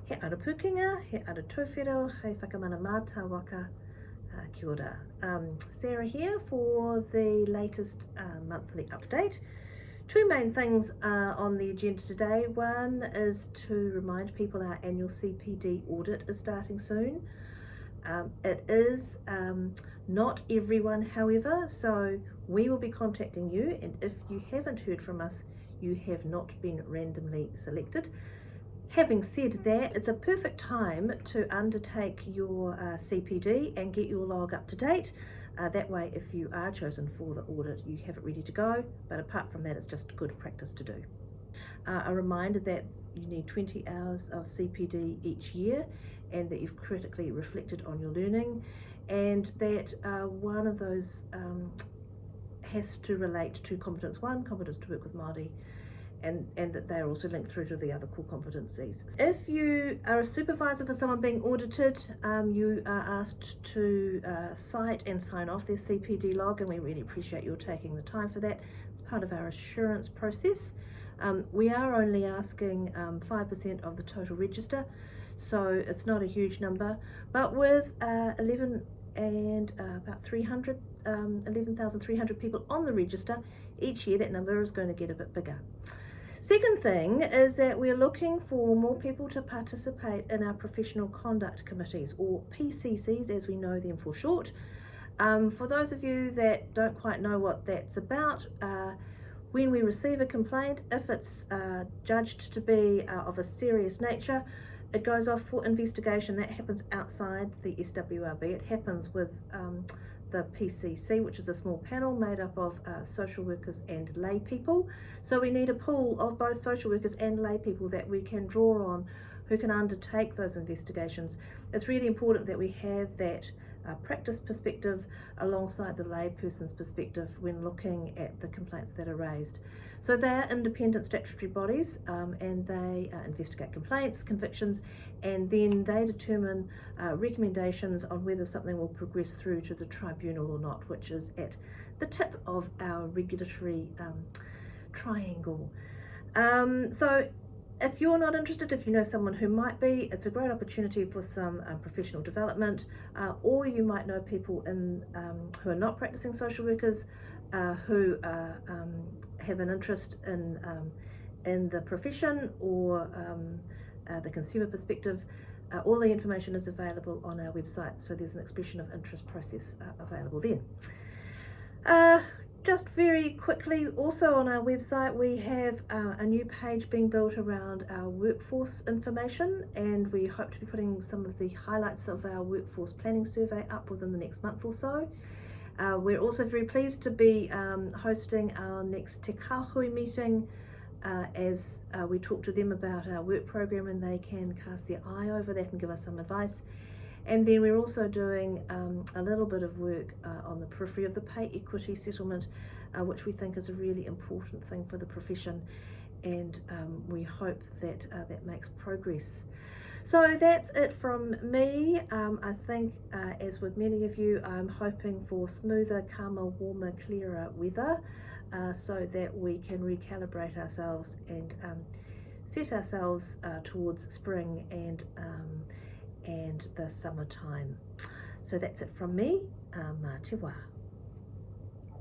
He ara pukinga, he ara tauwhero, hei whakamana mātā waka, kia ora. Sarah here for the latest monthly update. Two main things on the agenda today. One is to remind people our annual CPD audit is starting soon. It is not everyone, however, so we will be contacting you, and if you haven't heard from us, you have not been randomly selected. Having said that, it's a perfect time to undertake your CPD and get your log up to date. That way, if you are chosen for the audit, you have it ready to go, but apart from that, it's just good practice to do. A reminder that you need 20 hours of CPD each year, and that you've critically reflected on your learning, and that one of those has to relate to competence 1, competence to work with Māori, and that they're also linked through to the other core competencies. If you are a supervisor for someone being audited, you are asked to cite and sign off their CPD log, and we really appreciate your taking the time for that. It's part of our assurance process. We are only asking 5% of the total register, so it's not a huge number, but with 11,300 people on the register each year, that number is going to get a bit bigger. Second thing is that we're looking for more people to participate in our professional conduct committees, or PCCs as we know them for short. For those of you that don't quite know what that's about, when we receive a complaint, if it's judged to be of a serious nature, it goes off for investigation. That happens outside the SWRB. It happens with the PCC, which is a small panel made up of social workers and lay people. So we need a pool of both social workers and lay people that we can draw on who can undertake those investigations. It's really important that we have that practice perspective alongside the lay person's perspective when looking at the complaints that are raised. So they're independent statutory bodies, and they investigate complaints, convictions, and then they determine recommendations on whether something will progress through to the tribunal or not, which is at the tip of our regulatory triangle. So if you're not interested, if you know someone who might be, it's a great opportunity for some professional development, or you might know people who are not practicing social workers who have an interest in the profession or the consumer perspective. All the information is available on our website, so there's an expression of interest process available then. Just very quickly, also on our website we have a new page being built around our workforce information, and we hope to be putting some of the highlights of our workforce planning survey up within the next month or so. We're also very pleased to be hosting our next Te Kāhui meeting as we talk to them about our work program, and they can cast their eye over that and give us some advice. And then we're also doing a little bit of work on the periphery of the pay equity settlement, which we think is a really important thing for the profession, and we hope that that makes progress. So that's it from me. I think, as with many of you, I'm hoping for smoother, calmer, warmer, clearer weather so that we can recalibrate ourselves and set ourselves towards spring and the summertime. So that's it from me. Mā te wā.